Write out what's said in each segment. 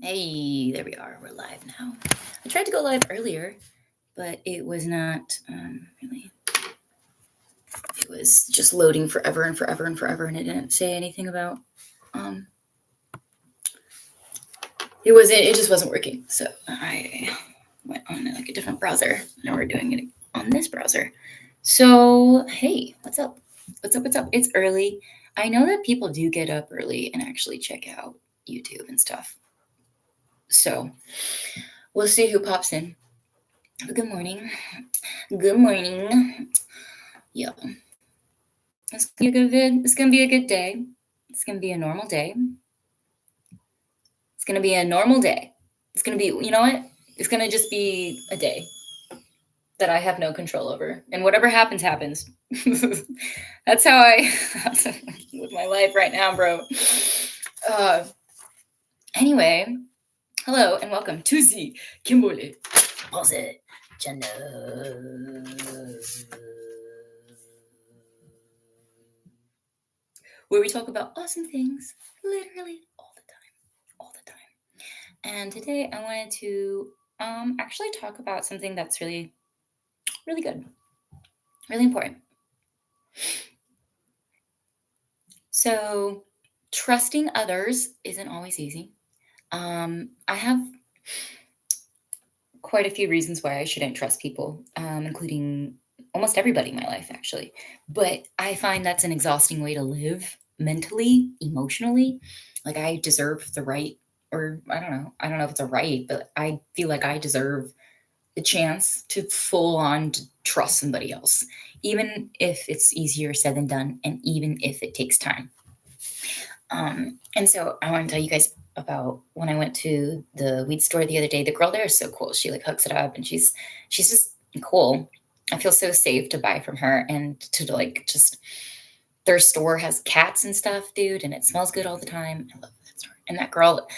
Hey, there we are. We're live now. I tried to go live earlier, but it was not really. It was just loading forever and forever and forever, and it didn't say anything about. Um, it wasn't. It just wasn't working. So I went on like a different browser. Now we're doing it on this browser. So hey, what's up? What's up? What's up? It's early. I know that people do get up early and actually check out YouTube and stuff. So we'll see who pops in. Good morning. Good morning. Yeah. It's gonna be a good vid. It's gonna be a good day. It's gonna be a normal day. It's gonna be a normal day. It's gonna be, you know what? It's gonna just be a day that I have no control over. And whatever happens, happens. That's how I with my life right now, bro. Uh, anyway, hello and welcome to the Kimberly Pulse Channel, where we talk about awesome things literally all the time. And today I wanted to actually talk about something that's really, really good, really important. So, trusting others isn't always easy. I have quite a few reasons why I shouldn't trust people, including almost everybody in my life, actually. But I find that's an exhausting way to live mentally, emotionally. Like, I deserve the right, or I don't know if it's a right, but I feel like I deserve the chance to full on to trust somebody else, even if it's easier said than done, and even if it takes time. And so I want to tell you guys about when I went to the weed store the other day. The girl there is so cool. She like hooks it up, and she's just cool. I feel so safe to buy from her and to like just their store has cats and stuff, dude, and it smells good all the time. I love that store. And that girl,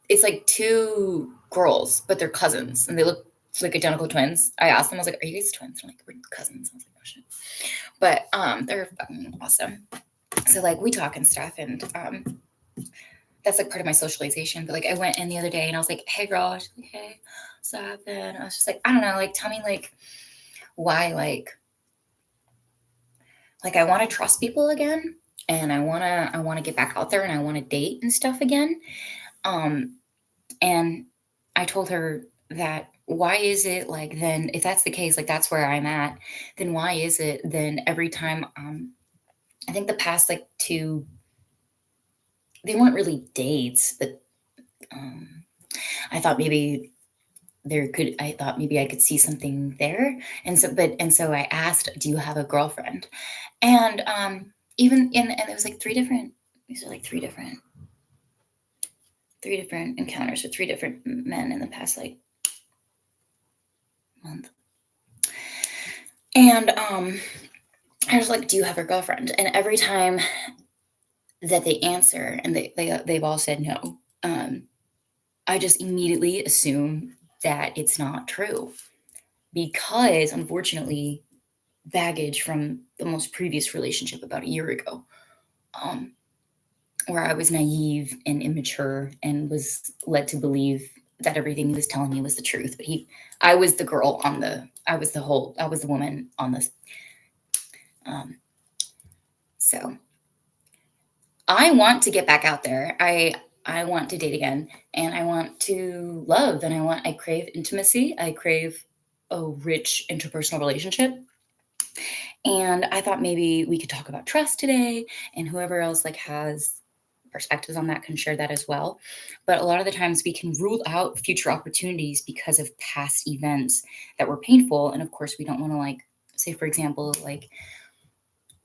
it's like two girls, but they're cousins, and they look like identical twins. I asked them, I was like, "Are you guys twins?" They're like, "We're cousins." I was like, "Oh shit!" But they're fucking awesome. So like we talk and stuff, and that's like part of my socialization. But like I went in the other day, and I was like, "Hey, girl," she's like, "Hey, what's up?" And I was just like, "I don't know, like tell me like why like I want to trust people again, and I wanna get back out there, and I want to date and stuff again." And I told her that why is it like then if that's the case, like that's where I'm at, then why is it then every time I think the past like two they weren't really dates, but um I thought maybe I thought maybe I could see something there. And so I asked, "Do you have a girlfriend?" And even in and it was like these are like three different encounters with three different men in the past like month. And I was like, "Do you have a girlfriend?" And every time that they answer, and they've all said no, I just immediately assume that it's not true because, unfortunately, baggage from the most previous relationship about a year ago, um, where I was naive and immature and was led to believe that everything he was telling me was the truth. But I was the girl I was the woman on this. Um, so I want to get back out there. I want to date again, and I want to love, and I crave intimacy. I crave a rich interpersonal relationship. And I thought maybe we could talk about trust today, and whoever else like has perspectives on that can share that as well. But a lot of the times we can rule out future opportunities because of past events that were painful, and of course we don't want to like say for example like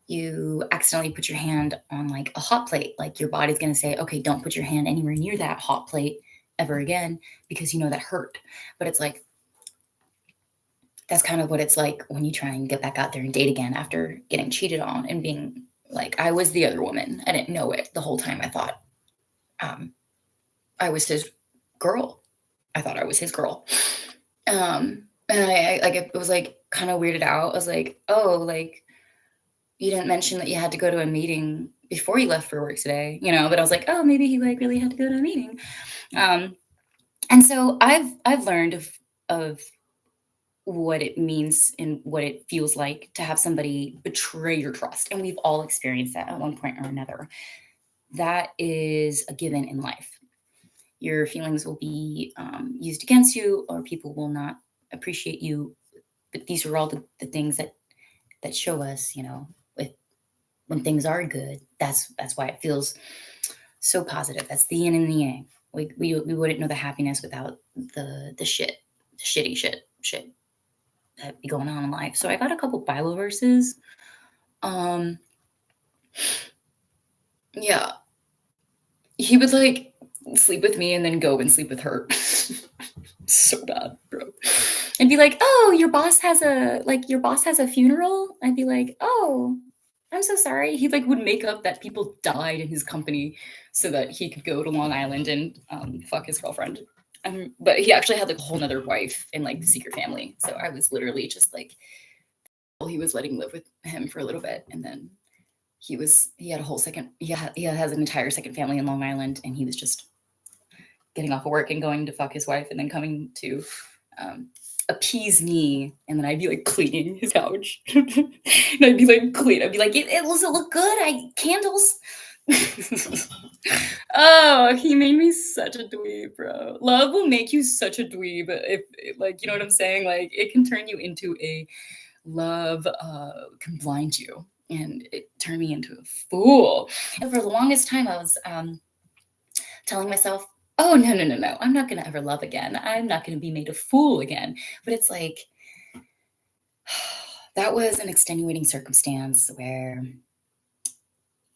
you accidentally put your hand on like a hot plate, like your body's going to say, okay, don't put your hand anywhere near that hot plate ever again because you know that hurt. But it's like that's kind of what it's like when you try and get back out there and date again after getting cheated on and being like, I was the other woman. I didn't know it the whole time. I thought I was his girl. I thought I was his girl. And I like it was like kind of weirded out. I was like, oh, like you didn't mention that you had to go to a meeting before you left for work today, you know, but I was like, oh, maybe he like really had to go to a meeting. And so I've learned of what it means and what it feels like to have somebody betray your trust. And we've all experienced that at one point or another. That is a given in life. Your feelings will be used against you, or people will not appreciate you. But these are all the things that show us, if, when things are good, that's why it feels so positive. That's the yin and the yang. We wouldn't know the happiness without the shit, the shitty shit that be going on in life. So I got a couple Bible verses. Um, yeah, he would like sleep with me and then go and sleep with her. So bad, bro. And be like, "Oh, your boss has a funeral." I'd be like, "Oh, I'm so sorry." He like would make up that people died in his company so that he could go to Long Island and fuck his girlfriend. But he actually had like a whole nother wife and like secret family. So I was literally just like, well, he was letting live with him for a little bit, and then he had a whole second he has an entire second family in Long Island, and he was just getting off of work and going to fuck his wife and then coming to appease me, and then I'd be like cleaning his couch. And I'd be like clean. I'd be like, it does it look good? I candles. Oh, he made me such a dweeb, bro. Love will make you such a dweeb if like you know what I'm saying? Like it can turn you into a love can blind you. And it turned me into a fool. And for the longest time I was telling myself, oh, no, no, no, no, I'm not going to ever love again. I'm not going to be made a fool again. But it's like, that was an extenuating circumstance where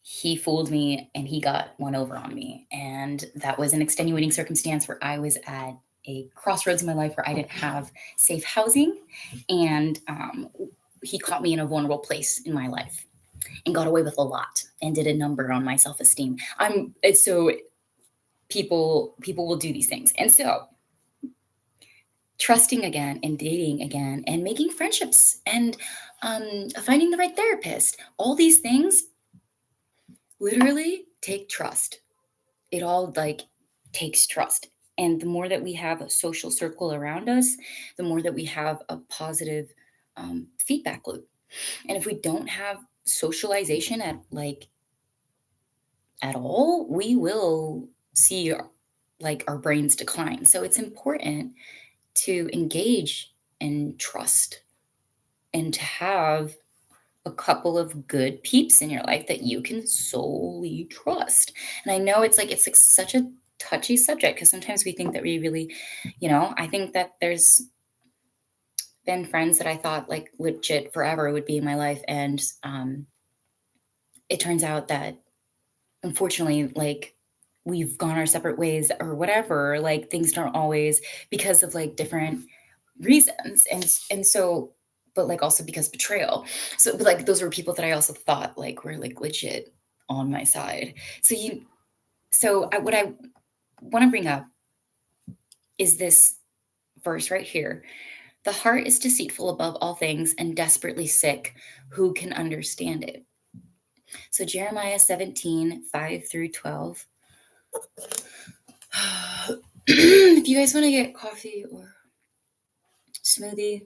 he fooled me and he got one over on me. And that was an extenuating circumstance where I was at a crossroads in my life where I didn't have safe housing. And he caught me in a vulnerable place in my life and got away with a lot and did a number on my self-esteem. It's so people will do these things. And so trusting again and dating again and making friendships and finding the right therapist, all these things literally take trust. It all like takes trust. And the more that we have a social circle around us, the more that we have a positive feedback loop. And if we don't have socialization at all, we will see like our brains decline. So it's important to engage and trust and to have a couple of good peeps in your life that you can solely trust. And I know it's like such a touchy subject because sometimes we think that we really, I think that there's been friends that I thought like legit forever would be in my life, and it turns out that unfortunately, like we've gone our separate ways or whatever. Like things don't always because of like different reasons, and so, but like also because betrayal. So, but like those were people that I also thought like were like legit on my side. What I want to bring up is this verse right here. The heart is deceitful above all things and desperately sick. Who can understand it? So Jeremiah 17:5-12. If you guys want to get coffee or smoothie,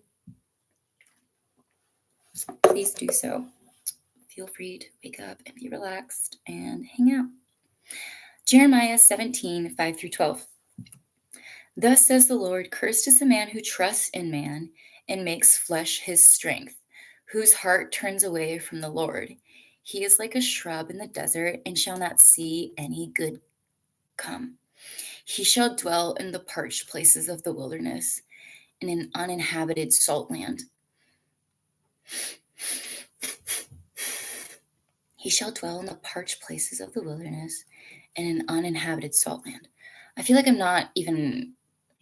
please do so. Feel free to wake up and be relaxed and hang out. Jeremiah 17:5-12. Thus says the Lord, cursed is the man who trusts in man and makes flesh his strength, whose heart turns away from the Lord. He is like a shrub in the desert and shall not see any good come. He shall dwell in the parched places of the wilderness, in an uninhabited salt land. He shall dwell in the parched places of the wilderness, in an uninhabited salt land. I feel like I'm not even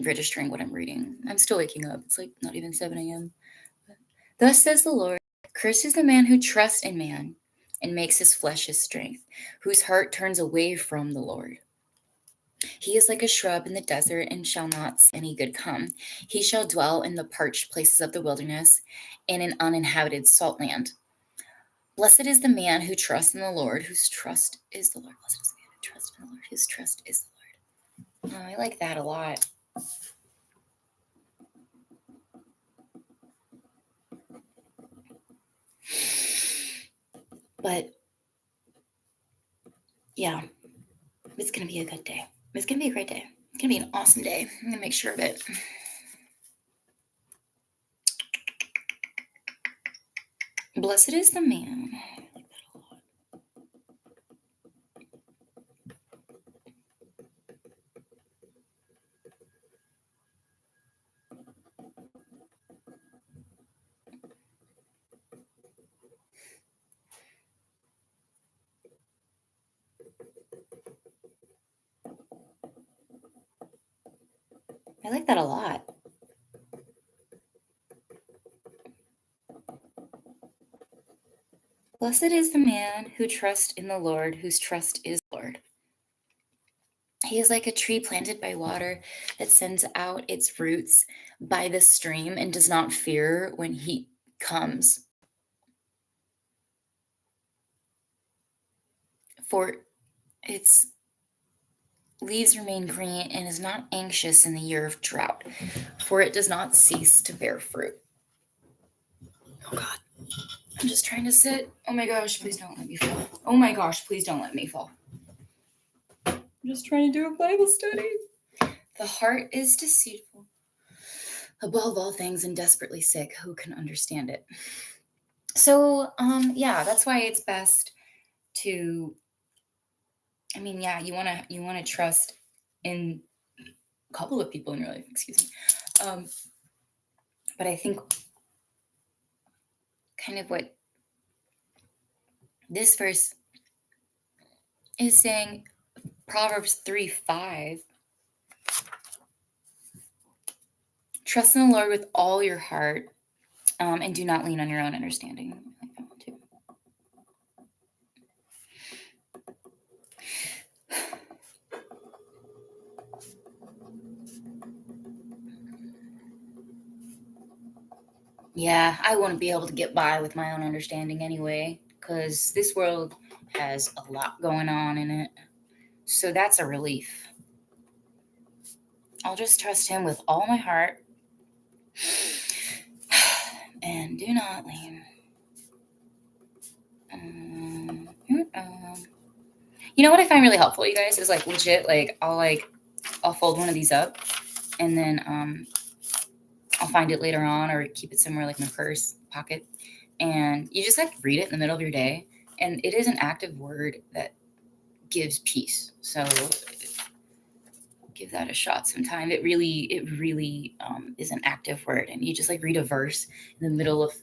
registering what I'm reading. I'm still waking up. It's like not even 7 a.m. Thus says the Lord, cursed is the man who trusts in man and makes his flesh his strength, whose heart turns away from the Lord. He is like a shrub in the desert and shall not see any good come. He shall dwell in the parched places of the wilderness, in an uninhabited salt land. Blessed is the man who trusts in the Lord, whose trust is the Lord. Blessed is the man who trusts in the Lord, whose trust is the Lord. Oh, I like that a lot. But yeah, it's going to be a good day. It's going to be a great day. It's going to be an awesome day. I'm going to make sure of it. Blessed is the man. I like that a lot. Blessed is the man who trusts in the Lord, whose trust is the Lord. He is like a tree planted by water that sends out its roots by the stream and does not fear when heat comes. For its leaves remain green and is not anxious in the year of drought, for it does not cease to bear fruit. Oh God. I'm just trying to sit. Oh my gosh, please don't let me fall. Oh my gosh, please don't let me fall. I'm just trying to do a Bible study. The heart is deceitful above all things and desperately sick. Who can understand it? So, yeah, that's why it's best to, I mean, yeah, you wanna trust in a couple of people in your life, excuse me. But I think kind of what this verse is saying, Proverbs 3:5, trust in the Lord with all your heart, and do not lean on your own understanding. I like that one too. Yeah, I wouldn't be able to get by with my own understanding anyway, because this world has a lot going on in it. So that's a relief. I'll just trust him with all my heart and do not lean. You know what I find really helpful, you guys, is like legit, like I'll fold one of these up and then I'll find it later on or keep it somewhere like in my purse pocket, and you just like read it in the middle of your day, and it is an active word that gives peace. So give that a shot sometime. It really is an active word, and you just like read a verse in the middle of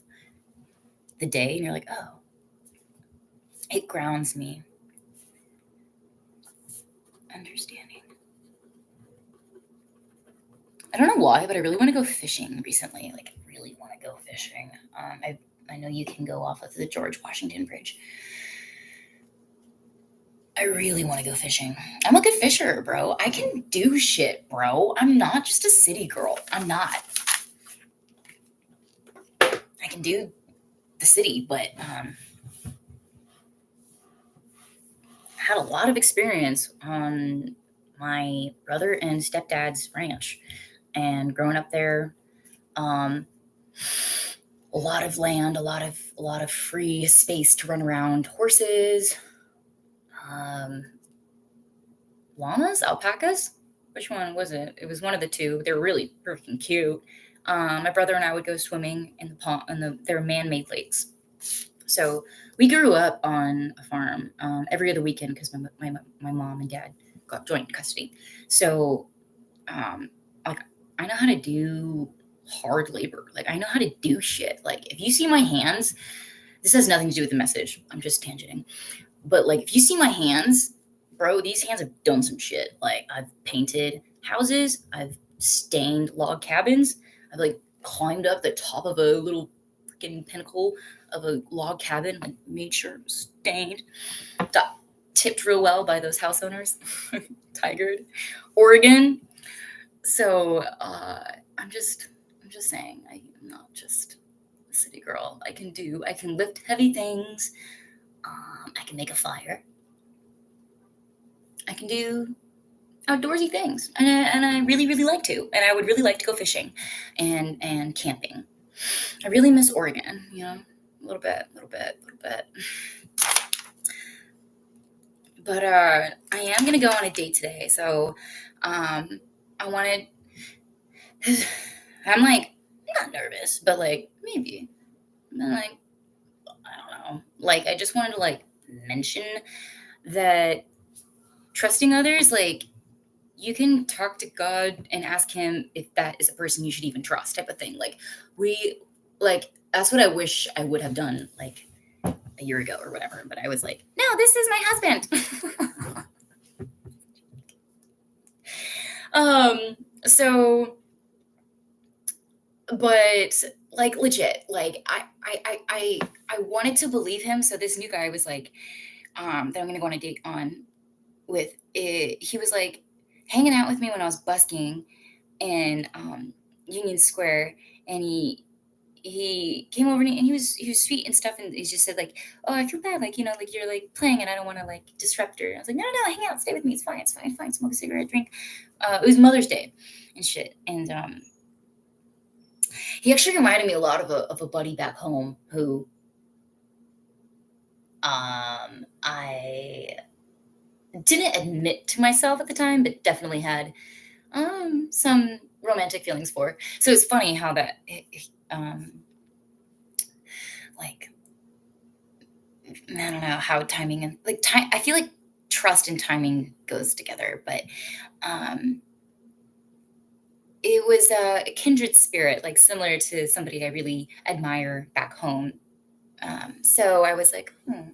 the day and you're like, oh, it grounds me. Understanding. I don't know why, but I really want to go fishing recently. Like, I really want to go fishing. I know you can go off of the George Washington Bridge. I really want to go fishing. I'm a good fisher, bro. I can do shit, bro. I'm not just a city girl. I'm not. I can do the city, but had a lot of experience on my brother and stepdad's ranch, and growing up there, a lot of land, a lot of free space to run around, horses, llamas, alpacas. Which one was it? It was one of the two. They were really freaking cute. My brother and I would go swimming in the pond, their man-made lakes. So we grew up on a farm every other weekend because my mom and dad got joint custody. So like I know how to do hard labor. Like I know how to do shit. Like if you see my hands, this has nothing to do with the message. I'm just tangenting. But like if you see my hands, bro, these hands have done some shit. Like I've painted houses, I've stained log cabins, I've like climbed up the top of a little freaking pinnacle of a log cabin, like made sure it was stained, got tipped real well by those house owners, tigered, Oregon. So I'm just saying, I'm not just a city girl. I can lift heavy things. I can make a fire. I can do outdoorsy things, and I really really like to, and I would really like to go fishing, and camping. I really miss Oregon, a little bit, little bit, little bit. But I am gonna go on a date today, so I wanted. I'm like not nervous, but like maybe. And like I don't know. Like I just wanted to like mention that trusting others, like you can talk to God and ask him if that is a person you should even trust, type of thing. Like we like that's what I wish I would have done like a year ago or whatever. But I was like, no, this is my husband. So but like legit, like I wanted to believe him. So this new guy was like, that I'm gonna go on a date on with it, he was like hanging out with me when I was busking in Union Square, and he came over and he was sweet and stuff, and he just said like, oh, I feel bad, like like you're like playing and I don't want to like disrupt her. I was like, no, no, hang out, stay with me, it's fine, it's fine, it's fine, smoke a cigarette, drink. It was Mother's Day and shit, and he actually reminded me a lot of a buddy back home who I didn't admit to myself at the time, but definitely had some romantic feelings for. So it's funny how that like I don't know how timing and like time. I feel like trust and timing goes together, but um, it was a kindred spirit, like similar to somebody I really admire back home. So I was like, hmm.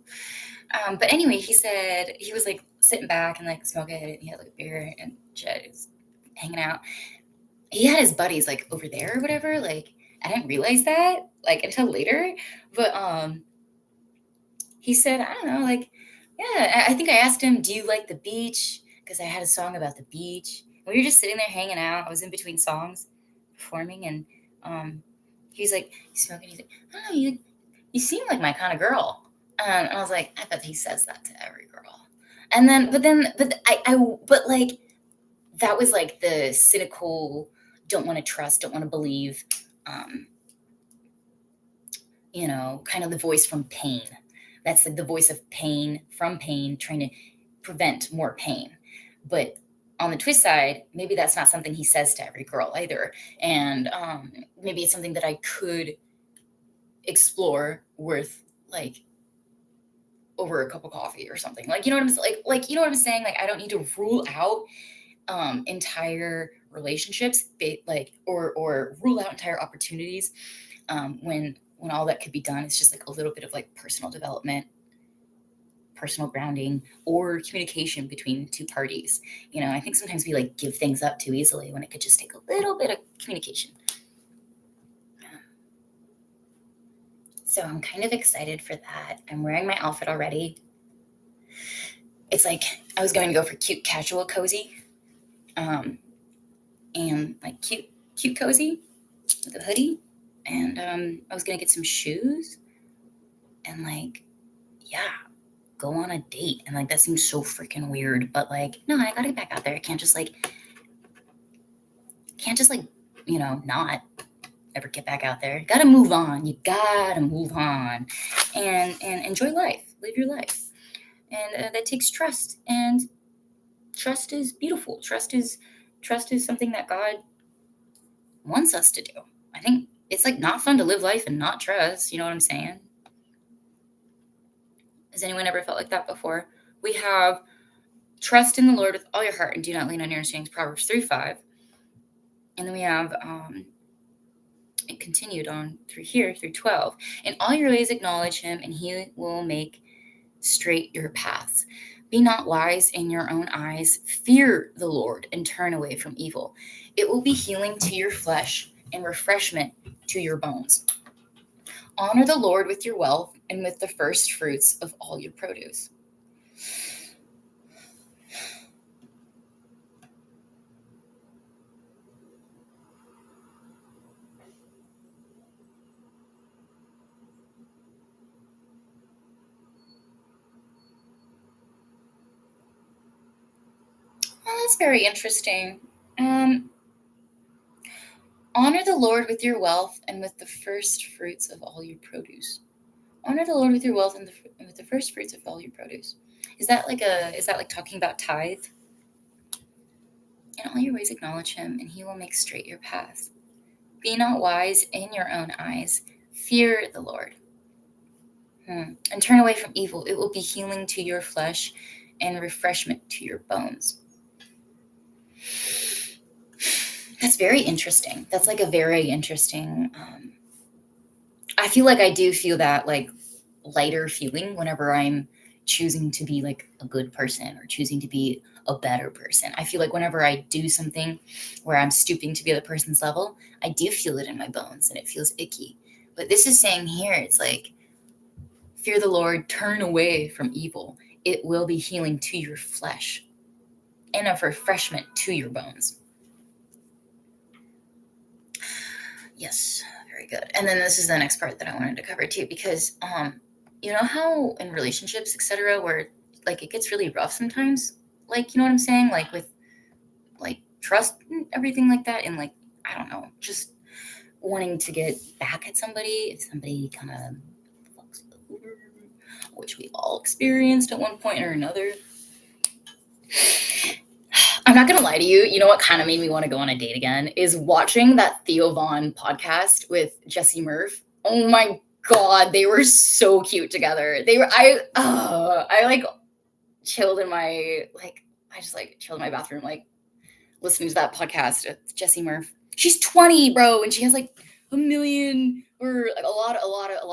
But anyway, he said he was like sitting back and like smoking, and he had like a beer and shit. He was hanging out. He had his buddies like over there or whatever. Like I didn't realize that like until later. But he said, I don't know, like, yeah, I think I asked him, do you like the beach? Because I had a song about the beach. We were just sitting there hanging out. I was in between songs performing, and um, he was like, he's smoking. He's like, I don't know, you seem like my kind of girl. And I was like, I bet he says that to every girl. And but like, that was like the cynical, don't want to trust, don't want to believe, um, kind of the voice from pain. That's like the voice of pain from pain, trying to prevent more pain. But on the twist side, maybe that's not something he says to every girl either. And maybe it's something that I could explore with like over a cup of coffee or something. Like, you know what I'm like, you know what I'm saying? Like, I don't need to rule out entire relationships, like, or rule out entire opportunities when all that could be done is just like a little bit of like personal development, personal grounding, or communication between two parties. I think sometimes we like give things up too easily when it could just take a little bit of communication. So I'm kind of excited for that. I'm wearing my outfit already. It's like I was going to go for cute casual cozy, um, and like cute cozy with a hoodie, and I was gonna get some shoes and like yeah, go on a date. And like that seems so freaking weird, but like no, I gotta get back out there. I can't just like not ever get back out there. Gotta move on. You gotta move on and enjoy life, live your life. And that takes trust, and trust is beautiful. Trust is something that God wants us to do. I think it's like not fun to live life and not trust. You know what I'm saying? Has anyone ever felt like that before? We have trust in the Lord with all your heart and do not lean on your understanding, Proverbs 3:5. And then we have it continued on through here, through 12. In all your ways acknowledge him, and he will make straight your paths. Be not wise in your own eyes. Fear the Lord and turn away from evil. It will be healing to your flesh and refreshment to your bones. Honor the Lord with your wealth and with the first fruits of all your produce. Well, that's very interesting. Honor the Lord with your wealth and with the first fruits of all your produce. Honor the Lord with your wealth and with the first fruits of all your produce. Is that like talking about tithe? In all your ways acknowledge him, and he will make straight your path. Be not wise in your own eyes. Fear the Lord. And turn away from evil. It will be healing to your flesh and refreshment to your bones. That's very interesting. That's like a very interesting. I feel like I do feel that like lighter feeling whenever I'm choosing to be like a good person or choosing to be a better person. I feel like whenever I do something where I'm stooping to be the person's level, I do feel it in my bones and it feels icky. But this is saying here, it's like, fear the Lord, turn away from evil. It will be healing to your flesh and a refreshment to your bones. Yes, very good. And then this is the next part that I wanted to cover too, because you know how in relationships, etc., where like it gets really rough sometimes, like, you know what I'm saying, like with like trust and everything like that, and like, I don't know, just wanting to get back at somebody if somebody kind of fucks over, which we've all experienced at one point or another. I'm not gonna lie to you. You know what kind of made me want to go on a date again is watching that Theo Vaughn podcast with Jesse Murph. Oh my god, they were so cute together. I like chilled in my I just like chilled in my bathroom like listening to that podcast with Jesse Murph. She's 20, bro, and she has like a million or like a lot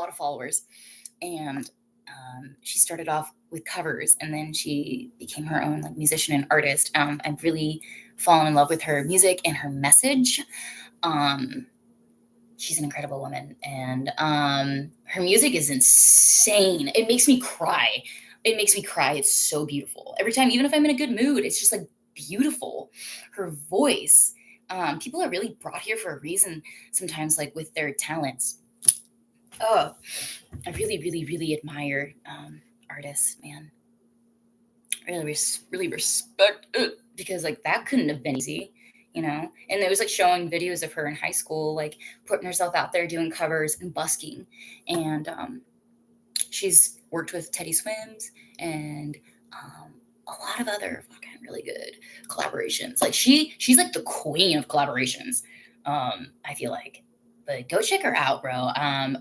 of followers. And she started off with covers, and then she became her own like musician and artist. I've really fallen in love with her music and her message. She's an incredible woman, and her music is insane. It makes me cry. It's so beautiful. Every time, even if I'm in a good mood, it's just like beautiful. Her voice. People are really brought here for a reason sometimes, like with their talents. Oh, I really admire artists, man. Really respect it, because like that couldn't have been easy, you know. And it was like showing videos of her in high school, like putting herself out there doing covers and busking. And she's worked with Teddy Swims and a lot of other fucking really good collaborations. Like she's like the queen of collaborations. I feel like. But go check her out, bro.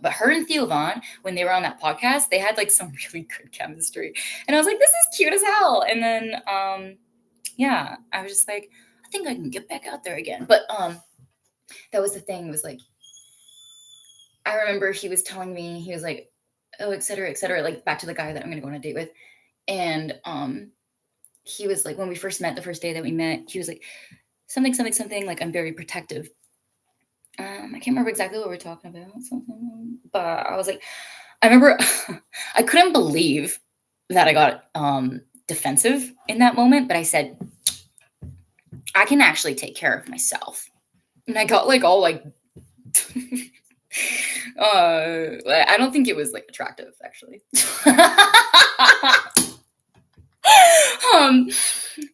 But her and Theo Vaughn, when they were on that podcast, they had like some really good chemistry. And I was like, this is cute as hell. And then yeah, I was just like, I think I can get back out there again. But that was the thing, was like, I remember he was telling me, he was like, oh, et cetera, like back to the guy that I'm gonna go on a date with. And he was like, when we first met, the first day that we met, he was like, something, like, I'm very protective. I can't remember exactly what we're talking about, something, but I was like, I remember I couldn't believe that I got defensive in that moment, but I said, I can actually take care of myself. And I got like all like I don't think it was like attractive, actually.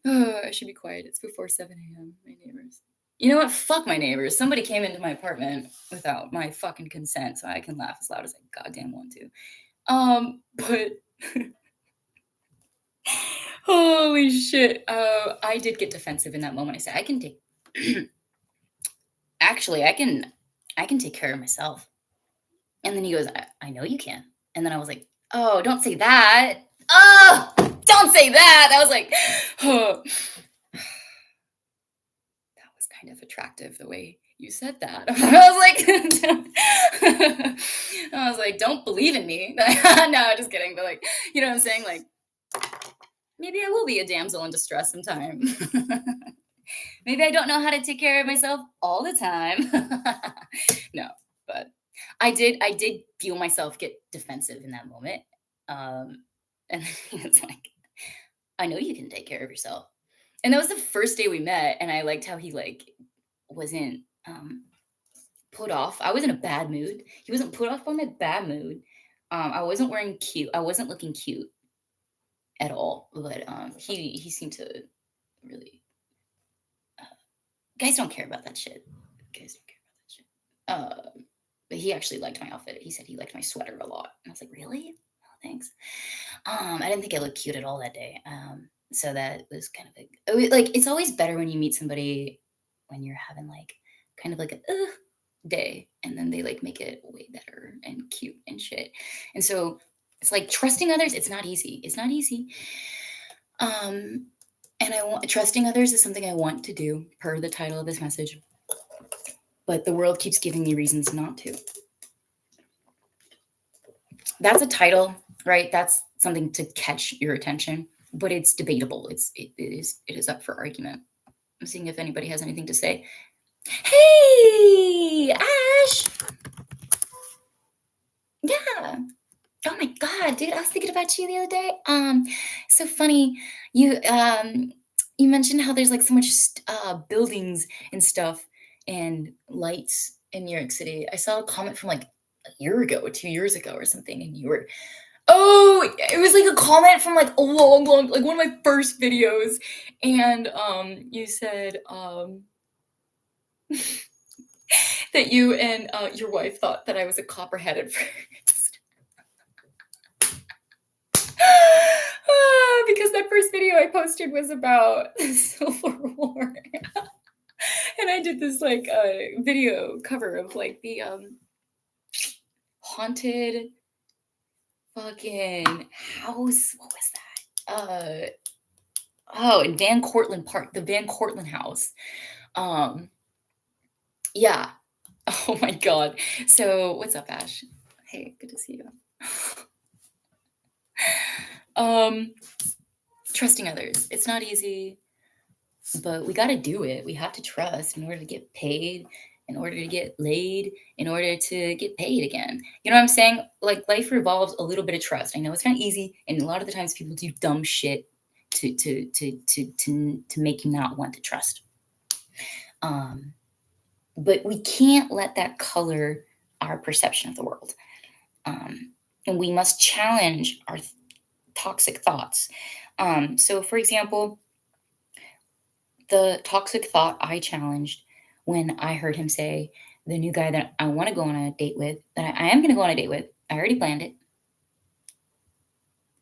I should be quiet. It's before 7 a.m. My neighbors. You know what? Fuck my neighbors. Somebody came into my apartment without my fucking consent, so I can laugh as loud as I goddamn want to. But holy shit. I did get defensive in that moment. I said, I can take actually I can take care of myself. And then he goes, I know you can. And then I was like, oh, don't say that. Oh, don't say that. I was like, oh. That was kind of attractive the way you said that. I was like, don't believe in me. No, just kidding. But like, you know what I'm saying? Like, maybe I will be a damsel in distress sometime. Maybe I don't know how to take care of myself all the time. No, but I did feel myself get defensive in that moment. And it's like, I know you can take care of yourself. And that was the first day we met, and I liked how he like wasn't put off. I was in a bad mood. He wasn't put off by my bad mood. I wasn't wearing cute. I wasn't looking cute at all. But he seemed to really Guys don't care about that shit. Guys don't care about that shit. But he actually liked my outfit. He said he liked my sweater a lot. And I was like, really? Oh, thanks. I didn't think I looked cute at all that day. So that was kind of like it's always better when you meet somebody when you're having like kind of like a day, and then they like make it way better and cute and shit. And so it's like trusting others. It's not easy. It's not easy. Um, and I want trusting others is something I want to do per the title of this message, but the world keeps giving me reasons not to. That's a title, right? That's something to catch your attention, but it's debatable. It is up for argument. I'm seeing if anybody has anything to say. Hey, Ash. Yeah. Oh my god, dude, I was thinking about you the other day. So funny. You mentioned how there's like so much buildings and stuff and lights in New York City. I saw a comment from like a year ago or 2 years ago or something, and you were oh, it was like a comment from like a long, like one of my first videos, and you said that you and your wife thought that I was a copperhead at first. Because that first video I posted was about the Civil War. And I did this like video cover of like the haunted fucking house. What was that? In Van Cortlandt Park, the Van Cortlandt house. Yeah. Oh my god. So what's up, Ash? Hey, good to see you. Trusting others. It's not easy, but we got to do it. We have to trust in order to get paid, in order to get laid, in order to get paid again. You know what I'm saying? Like life revolves a little bit of trust. I know it's not easy, and a lot of the times people do dumb shit to make you not want to trust. But we can't let that color our perception of the world. And we must challenge our toxic thoughts. So, for example, the toxic thought I challenged when I heard him say, the new guy that I want to go on a date with, that I am going to go on a date with, I already planned it.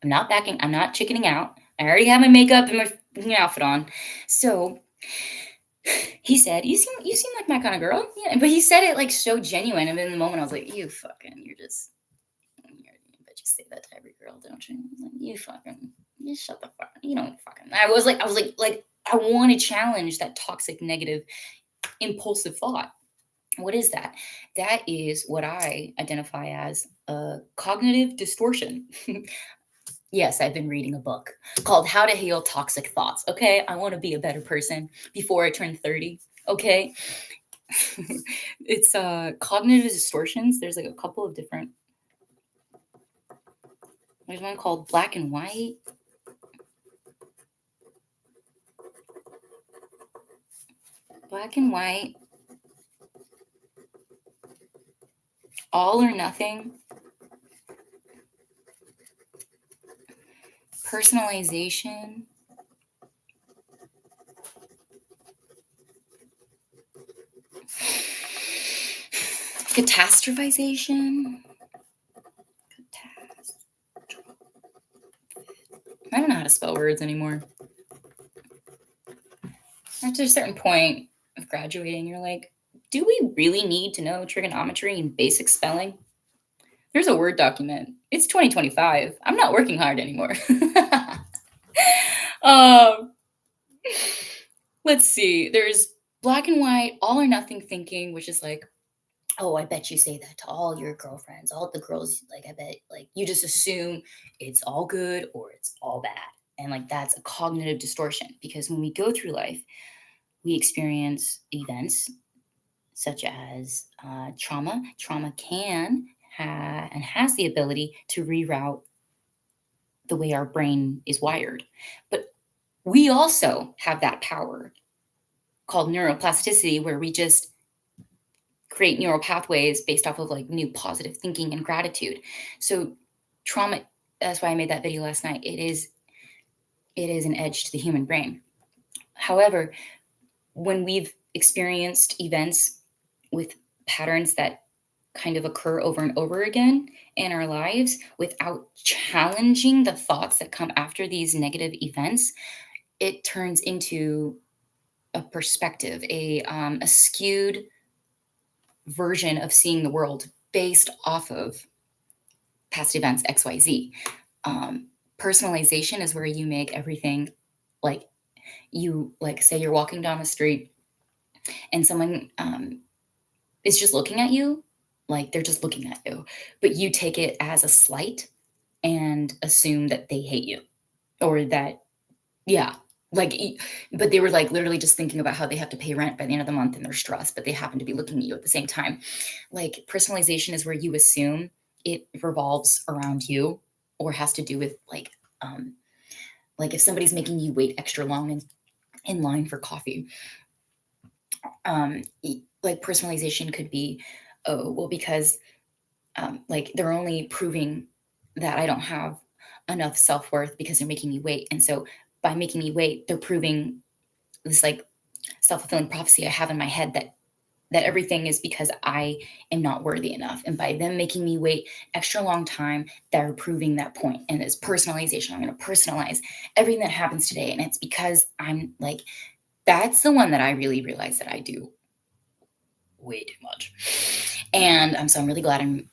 I'm not backing, I'm not chickening out. I already have my makeup and my outfit on. So he said, you seem like my kind of girl. Yeah, but he said it like so genuine. And in the moment I was like, you're but you say that to every girl, don't you? Like, you shut the fuck. You don't fucking. I was like, I want to challenge that toxic, negative, impulsive thought. What is that? That is what I identify as a cognitive distortion. Yes, I've been reading a book called How to Heal Toxic Thoughts. Okay, I want to be a better person before I turn 30. Okay, it's cognitive distortions. There's like a couple of different. There's one called Black and White. Black and White. All or Nothing. Personalization. Catastrophization. I don't know how to spell words anymore. After a certain point of graduating, you're like, do we really need to know trigonometry and basic spelling? There's a Word document. It's 2025. I'm not working hard anymore. Let's see. There's Black and White, All or Nothing thinking, which is like, oh, I bet you say that to all your girlfriends, all the girls. Like, I bet, like, you just assume it's all good or it's all bad. And like, that's a cognitive distortion because when we go through life, we experience events such as trauma. Trauma can and has the ability to reroute the way our brain is wired. But we also have that power called neuroplasticity, where we just create neural pathways based off of like new positive thinking and gratitude. So trauma, that's why I made that video last night. It is an edge to the human brain. However, when we've experienced events with patterns that kind of occur over and over again in our lives without challenging the thoughts that come after these negative events, it turns into a perspective, a skewed version of seeing the world based off of past events XYZ. Personalization is where you make everything like like say you're walking down the street and someone is just looking at you, like they're just looking at you, but you take it as a slight and assume that they hate you or that, yeah, like, but they were like literally just thinking about how they have to pay rent by the end of the month and they're stressed, but they happen to be looking at you at the same time. Like personalization is where you assume it revolves around you or has to do with like if somebody's making you wait extra long in line for coffee, like personalization could be, oh well, because like they're only proving that I don't have enough self-worth because they're making me wait, and so by making me wait they're proving this like self-fulfilling prophecy I have in my head that everything is because I am not worthy enough, and by them making me wait extra long time they're proving that point. And it's personalization. I'm going to personalize everything that happens today, and it's because I'm like, that's the one that I really realize that I do way too much. And so I'm really glad I'm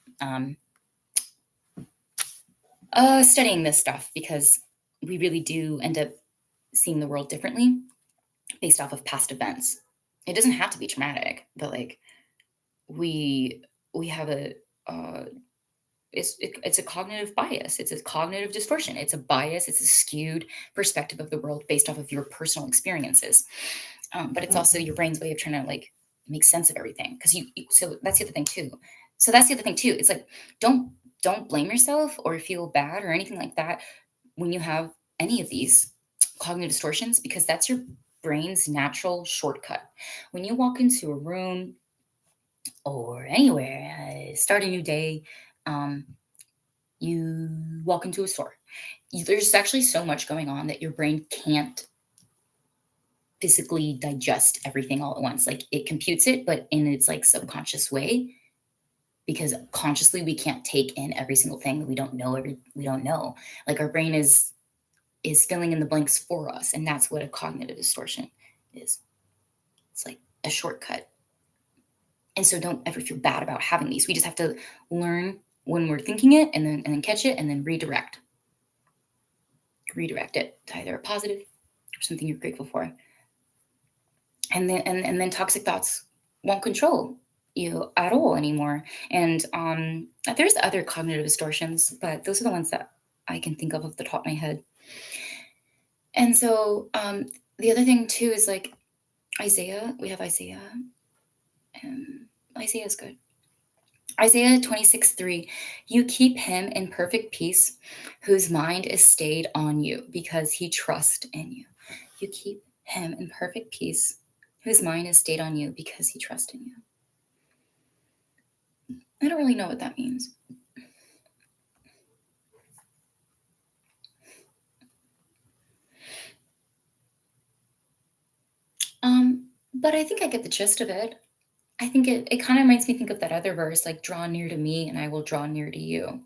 studying this stuff, because we really do end up seeing the world differently based off of past events. It doesn't have to be traumatic, but like we have a it's a cognitive bias. It's a cognitive distortion. It's a bias. It's a skewed perspective of the world based off of your personal experiences. But it's also your brain's way of trying to like make sense of everything. Because so that's the other thing too. It's like don't blame yourself or feel bad or anything like that when you have any of these cognitive distortions, because that's your brain's natural shortcut. When you walk into a room or anywhere, start a new day, you walk into a store, there's actually so much going on that your brain can't physically digest everything all at once. Like it computes it, but in its like subconscious way, because consciously we can't take in every single thing. We don't know we don't know. Like our brain is filling in the blanks for us, and that's what a cognitive distortion is. It's like a shortcut. And so don't ever feel bad about having these. We just have to learn when we're thinking it, and then catch it, and then redirect it to either a positive or something you're grateful for. And then toxic thoughts won't control you at all anymore. And there's other cognitive distortions, but those are the ones that I can think of off the top of my head. And so the other thing too is like Isaiah. We have Isaiah. Isaiah is good. Isaiah 26:3, you keep him in perfect peace, whose mind is stayed on you because he trusts in you. You keep him in perfect peace, whose mind is stayed on you because he trusts in you. I don't really know what that means. But I think I get the gist of it. I think it kind of makes me think of that other verse, like draw near to me and I will draw near to you.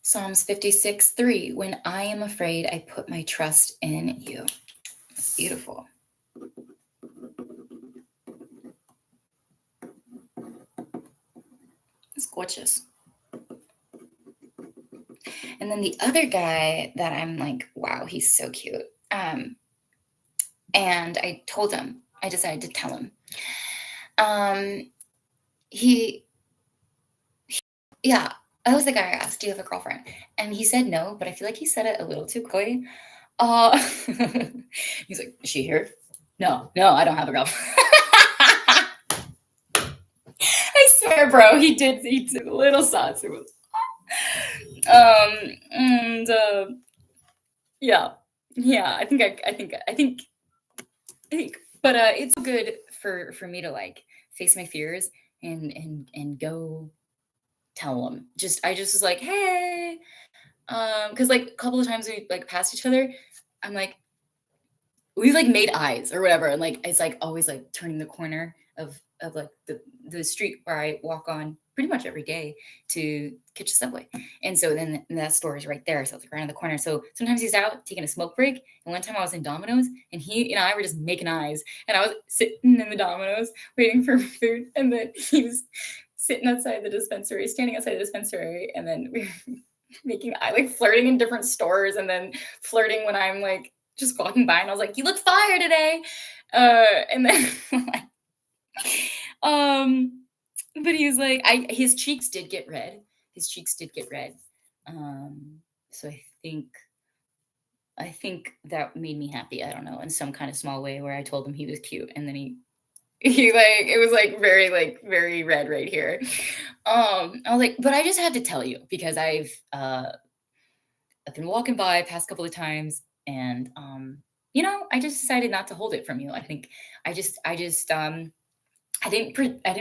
Psalms 56:3, when I am afraid, I put my trust in you. It's beautiful. It's gorgeous. And then the other guy that I'm like, wow, he's so cute. And I told him, I decided to tell him. Yeah, that was the guy I asked, do you have a girlfriend? And he said no, but I feel like he said it a little too quickly. He's like, is she here? No, I don't have a girlfriend. I swear, bro, he did a little sauce. It was, yeah, I think, but it's good for me to like face my fears and go tell him. I just was like, hey, because like a couple of times we like passed each other, I'm like, we like made eyes or whatever, and like it's like always like turning the corner of like the street where I walk on pretty much every day to catch the subway. And so then that store is right there, so it's like right on the corner. So sometimes he's out taking a smoke break, and one time I was in Domino's, and he and I were just making eyes, and I was sitting in the Domino's waiting for food, and then he was sitting outside the dispensary, standing outside the dispensary, and then we were making eye, like flirting in different stores, and then flirting when I'm like just walking by, and I was like, "You look fire today," and then like, um, but he was like, his cheeks did get red. His cheeks did get red. So I think that made me happy. I don't know, in some kind of small way, where I told him he was cute, and then he like it was like very red right here. I was like, but I just had to tell you because I've been walking by past couple of times, and I just decided not to hold it from you. I think I didn't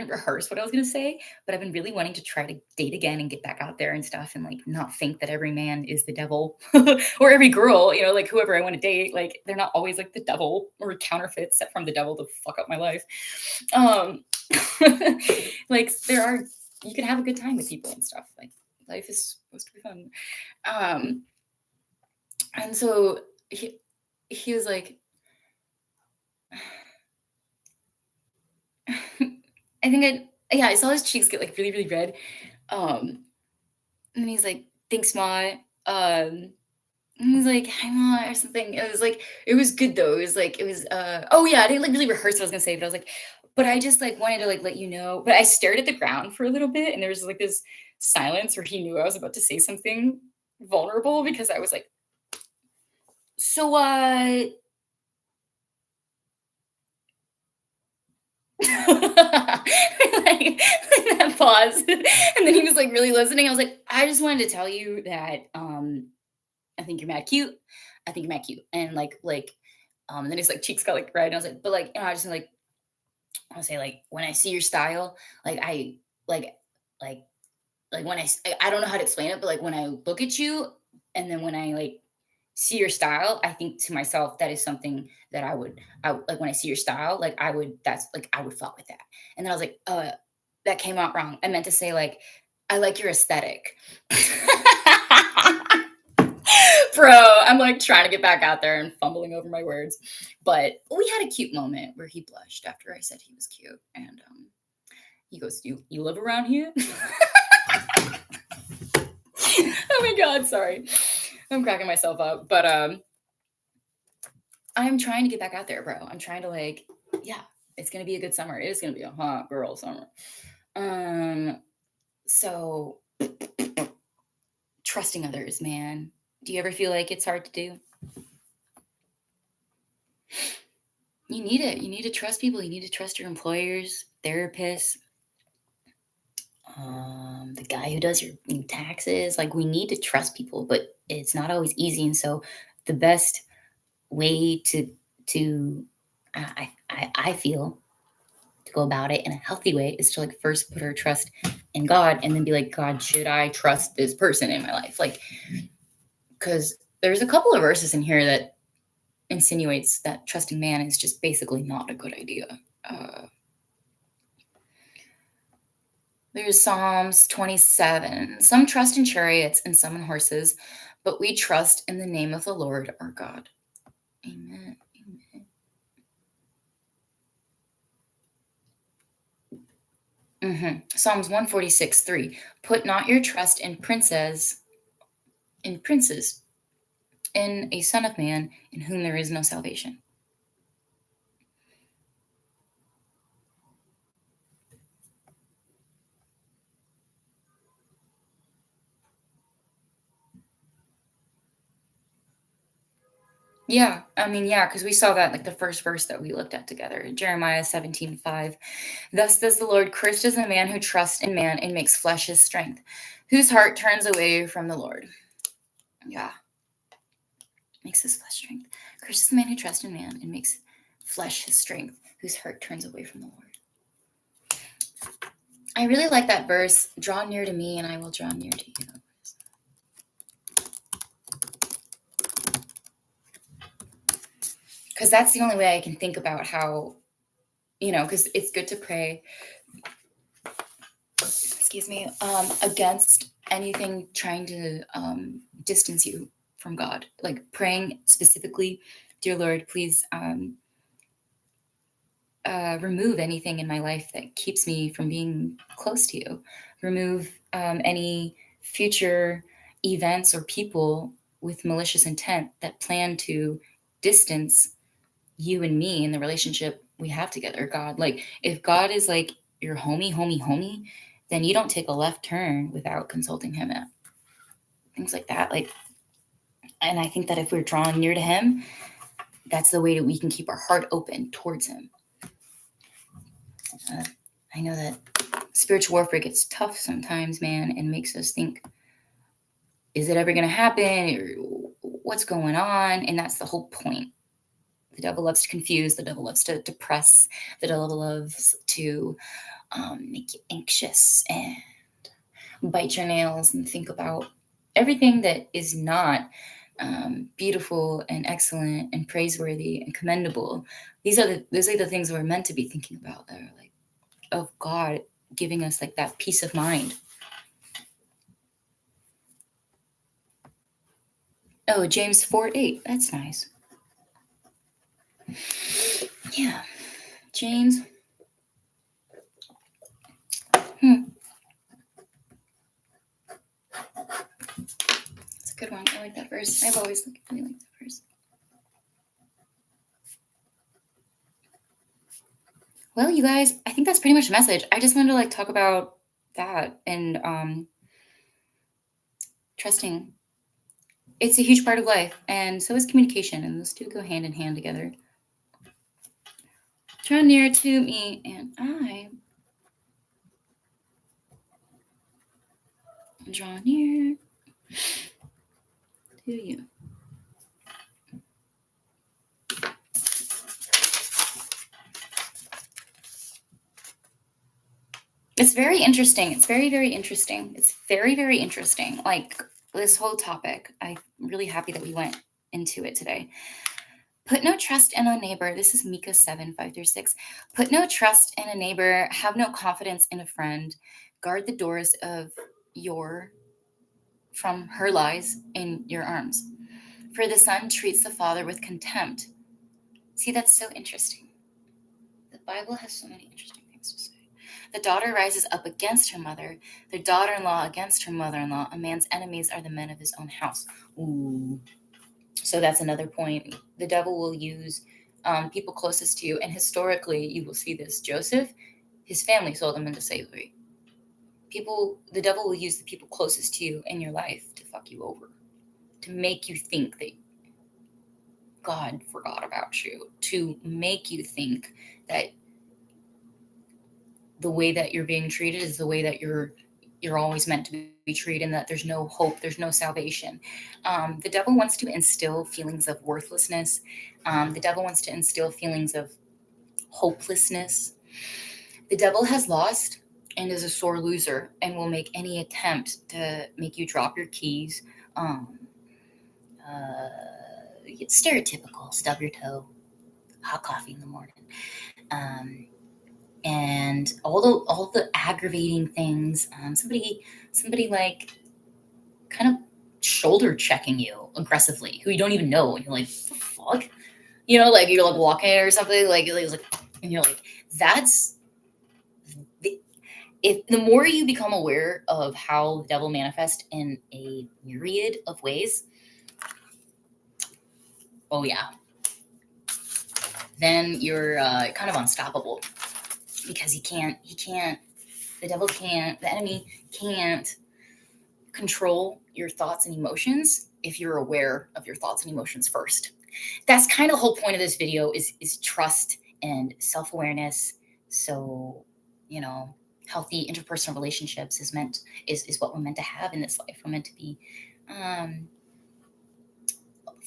rehearse what I was going to say, but I've been really wanting to try to date again and get back out there and stuff, and like not think that every man is the devil or every girl, like whoever I want to date, like they're not always like the devil or counterfeits set from the devil to fuck up my life. Um, like you can have a good time with people and stuff. Like life is supposed to be fun. Um, and so he was like, I think I saw his cheeks get like really, really red. Um, and he's like, thanks, Ma. And he's like, hi, Ma, or something. It was good though. Oh yeah, I didn't like really rehearse what I was gonna say, but I was like, but I just like wanted to like let you know. But I stared at the ground for a little bit, and there was like this silence where he knew I was about to say something vulnerable because I was like, so like that pause. And then he was like really listening. I was like, I just wanted to tell you that I think you're mad cute. I think you're mad cute. And and then his like cheeks got like red. And I was like, but like, I just like I want to say like when I see your style, like I like like when I don't know how to explain it, but like when I look at you and then when I like see your style, I think to myself that is something that like when I see your style, like I would fuck with that. And then I was like, that came out wrong. I meant to say like I like your aesthetic. Bro, I'm like trying to get back out there and fumbling over my words. But we had a cute moment where he blushed after I said he was cute. And he goes, You live around here? Oh my god, sorry. I'm cracking myself up. But I'm trying to get back out there, bro. I'm trying to like, yeah, it's gonna be a good summer. It is gonna be a hot girl summer. So trusting others, man. Do you ever feel like it's hard to do? You need it. You need to trust people. You need to trust your employers, therapists, the guy who does your taxes. Like we need to trust people, but it's not always easy. And so the best way to I feel to go about it in a healthy way is to like first put our trust in God and then be like, God, should I trust this person in my life? Like, because there's a couple of verses in here that insinuates that trusting man is just basically not a good idea. There's Psalms 27. Some trust in chariots and some in horses, but we trust in the name of the Lord our God. Amen. Psalms 146:3. Put not your trust in princes, in a son of man, in whom there is no salvation. Yeah, I mean, yeah, because we saw that like the first verse that we looked at together, Jeremiah 17:5. Thus says the Lord, cursed is the man who trusts in man and makes flesh his strength, whose heart turns away from the Lord. Yeah, makes his flesh strength. Cursed is the man who trusts in man and makes flesh his strength, whose heart turns away from the Lord. I really like that verse, draw near to me and I will draw near to you. Because that's the only way I can think about how, because it's good to pray, excuse me, against anything trying to distance you from God. Like praying specifically, dear Lord, please remove anything in my life that keeps me from being close to you. Remove any future events or people with malicious intent that plan to distance you and me in the relationship we have together, God. Like, if God is like your homie, then you don't take a left turn without consulting him at things like that. Like, and I think that if we're drawing near to him, that's the way that we can keep our heart open towards him. I know that spiritual warfare gets tough sometimes, man, and makes us think, is it ever going to happen? Or what's going on? And that's the whole point. The devil loves to confuse. The devil loves to depress. The devil loves to make you anxious and bite your nails and think about everything that is not beautiful and excellent and praiseworthy and commendable. Those are the things we're meant to be thinking about, that are like of God giving us like that peace of mind. Oh, James 4:8. That's nice. Yeah. James. It's a good one. I like that verse. I've always really liked that verse. Well, you guys, I think that's pretty much the message. I just wanted to like talk about that and trusting. It's a huge part of life, and so is communication, and those two go hand in hand together. Draw near to me, and I draw near to you. It's very interesting. It's very, very interesting. It's very, very interesting. Like this whole topic, I'm really happy that we went into it today. Put no trust in a neighbor. This is Micah 7:5-6. Put no trust in a neighbor. Have no confidence in a friend. Guard the doors of from her lies in your arms. For the son treats the father with contempt. See, that's so interesting. The Bible has so many interesting things to say. The daughter rises up against her mother, the daughter-in-law against her mother-in-law. A man's enemies are the men of his own house. Ooh. So that's another point. The devil will use people closest to you, and historically, you will see this. Joseph, his family sold him into slavery. The devil will use the people closest to you in your life to fuck you over, to make you think that God forgot about you, to make you think that the way that you're being treated is the way that you're always meant to be treated, and that there's no hope, there's no salvation. The devil wants to instill feelings of worthlessness. The devil wants to instill feelings of hopelessness. The devil has lost and is a sore loser and will make any attempt to make you drop your keys. Stereotypical, stub your toe, hot coffee in the morning. And all the aggravating things. Somebody like kind of shoulder checking you aggressively, who you don't even know, and you're like, what the fuck? Like you're like walking or something, like, and you're like, that's if the more you become aware of how the devil manifests in a myriad of ways, oh yeah, then you're kind of unstoppable, because the enemy can't control your thoughts and emotions if you're aware of your thoughts and emotions first. That's kind of the whole point of this video is trust and self-awareness. So, healthy interpersonal relationships is what we're meant to have in this life. We're meant to be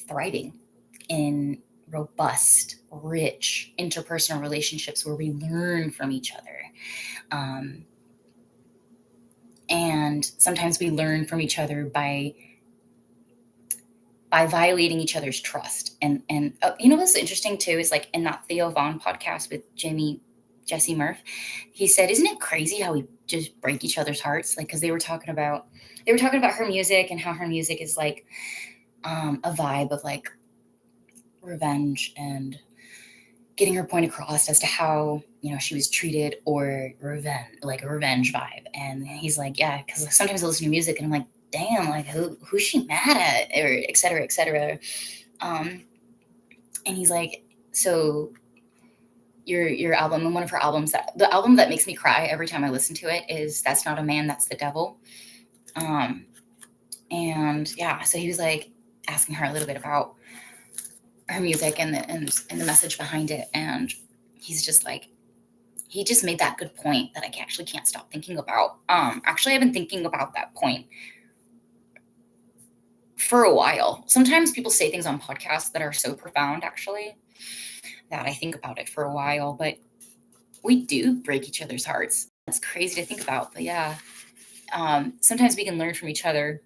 thriving in robust, rich interpersonal relationships where we learn from each other. And sometimes we learn from each other by violating each other's trust. And what's interesting too is like in that Theo Vaughn podcast with Jesse Murph, he said, isn't it crazy how we just break each other's hearts? Like, because they were talking about her music and how her music is like a vibe of like revenge and getting her point across as to how, she was treated, or revenge, like a revenge vibe. And he's like, yeah, because sometimes I listen to music and I'm like, damn, like who's she mad at, or et cetera, et cetera. And he's like, so your album, and one of her albums, the album that makes me cry every time I listen to it is That's Not a Man, That's the Devil. And yeah, so he was like asking her a little bit about her music and the message behind it. And he's just like, he just made that good point that I actually can't stop thinking about. Actually, I've been thinking about that point for a while. Sometimes people say things on podcasts that are so profound, actually, that I think about it for a while. But we do break each other's hearts. It's crazy to think about. But yeah, sometimes we can learn from each other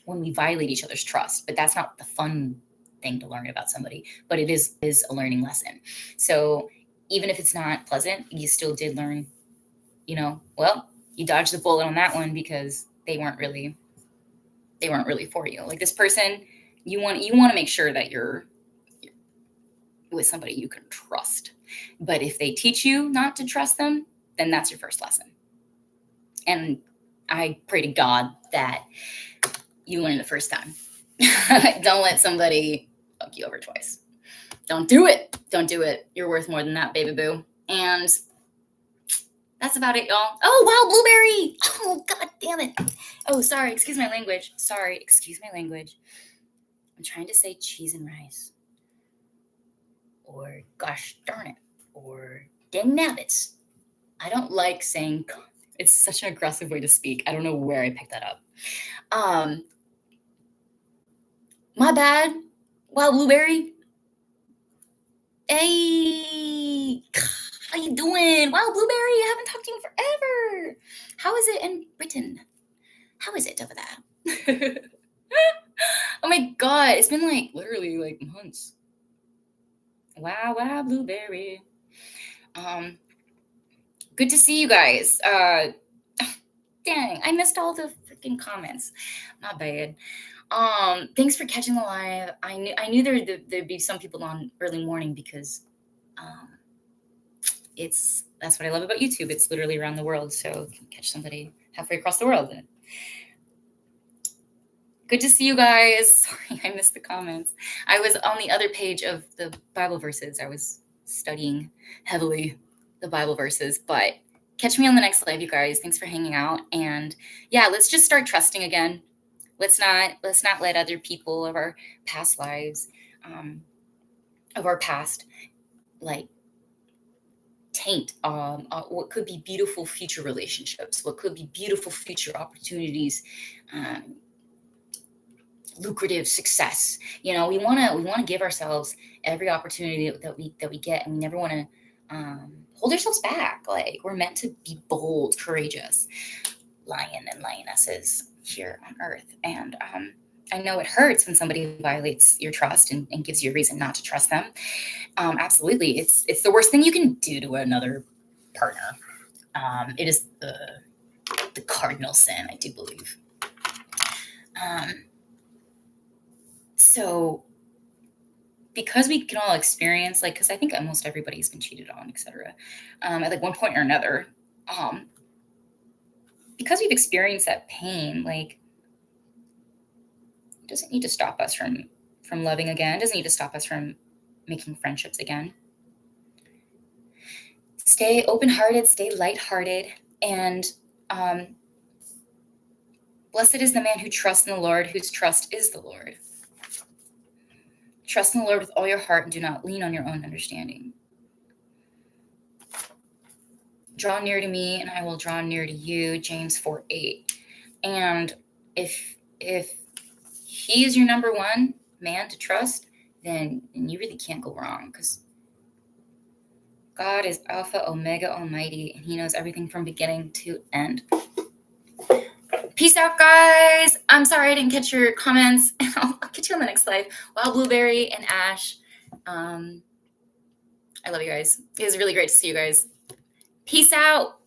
when we violate each other's trust. But that's not the fun thing to learn about somebody. But it is a learning lesson. So even if it's not pleasant, you still did learn, well, you dodged the bullet on that one because they weren't really for you. Like this person, you want to make sure that you're with somebody you can trust. But if they teach you not to trust them, then that's your first lesson. And I pray to God that you learn the first time. Don't let somebody fuck you over twice. Don't do it. Don't do it. You're worth more than that, baby boo. And that's about it, y'all. Oh, wow, blueberry. Oh, God damn it. Oh, sorry. Excuse my language. I'm trying to say cheese and rice. Or gosh darn it. Or dang nabbits. I don't like saying, it's such an aggressive way to speak. I don't know where I picked that up. My bad. Wow, blueberry. Hey, how you doing? Wow, blueberry, I haven't talked to you forever. How is it in Britain? How is it over there? Oh my God, it's been like literally like months. Wow, blueberry. Good to see you guys. Dang, I missed all the freaking comments. Not bad. Thanks for catching the live. I knew there'd be some people on early morning because that's what I love about YouTube. It's literally around the world, so you can catch somebody halfway across the world. Good to see you guys. Sorry, I missed the comments. I was on the other page of the Bible verses. I was studying heavily the Bible verses, but catch me on the next live, you guys. Thanks for hanging out. And yeah, let's just start trusting again. Let's not let other people of our past lives, of our past, like taint what could be beautiful future relationships, what could be beautiful future opportunities, lucrative success. We want to give ourselves every opportunity that we get, and we never want to hold ourselves back. Like we're meant to be bold, courageous lion and lionesses here on earth. And I know it hurts when somebody violates your trust and gives you a reason not to trust them. Absolutely, it's the worst thing you can do to another partner. It is the cardinal sin, I do believe. So because we can all experience, like, because I think almost everybody's been cheated on, etc., at like one point or another, because we've experienced that pain, like, it doesn't need to stop us from loving again. It doesn't need to stop us from making friendships again. Stay open-hearted, stay lighthearted, and blessed is the man who trusts in the Lord, whose trust is the Lord. Trust in the Lord with all your heart and do not lean on your own understanding. Draw near to me and I will draw near to you, James 4:8. And if he is your number one man to trust, then you really can't go wrong, because God is Alpha, Omega, Almighty, and he knows everything from beginning to end. Peace out, guys. I'm sorry I didn't catch your comments. I'll catch you on the next live. Wild Blueberry and Ash. I love you guys. It was really great to see you guys. Peace out.